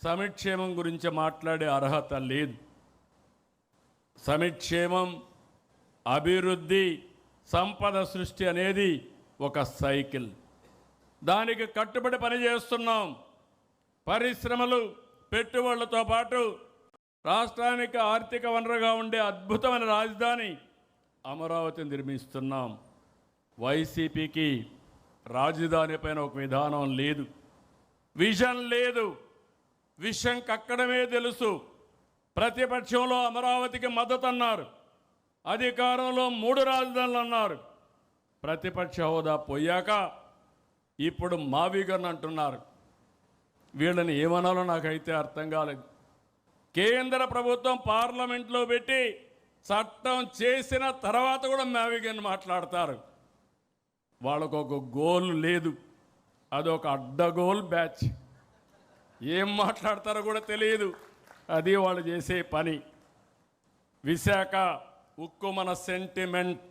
సంక్షేమం గురించి మాట్లాడే అర్హత లేదు. సంక్షేమం, అభివృద్ధి, సంపద సృష్టి అనేది ఒక సైకిల్. దానికి కట్టుబడి పనిచేస్తున్నాం. పరిశ్రమలు, పెట్టుబడులతో పాటు రాష్ట్రానికి ఆర్థిక వనరుగా ఉండే అద్భుతమైన రాజధాని అమరావతి నిర్మిస్తున్నాం. వైసీపీకి రాజధాని పైన ఒక విధానం లేదు, విజన్ లేదు. విషయం కక్కడమే తెలుసు. ప్రతిపక్షంలో అమరావతికి మద్దతు అన్నారు, అధికారంలో 3 రాజధానులు అన్నారు. ప్రతిపక్ష హోదా పోయాక ఇప్పుడు మావిగన్ అంటున్నారు. వీళ్ళని ఏమనాలో నాకైతే అర్థం కాలేదు. కేంద్ర ప్రభుత్వం పార్లమెంట్లో పెట్టి చట్టం చేసిన తర్వాత కూడా మావిగన్ మాట్లాడతారు. వాళ్ళకు ఒక గోల్ లేదు, అదొక అడ్డగోల్ బ్యాచ్. ఏం మాట్లాడతారో కూడా తెలియదు. అది వాళ్ళు చేసే పని. విశాఖ ఉక్కు మన సెంటిమెంట్.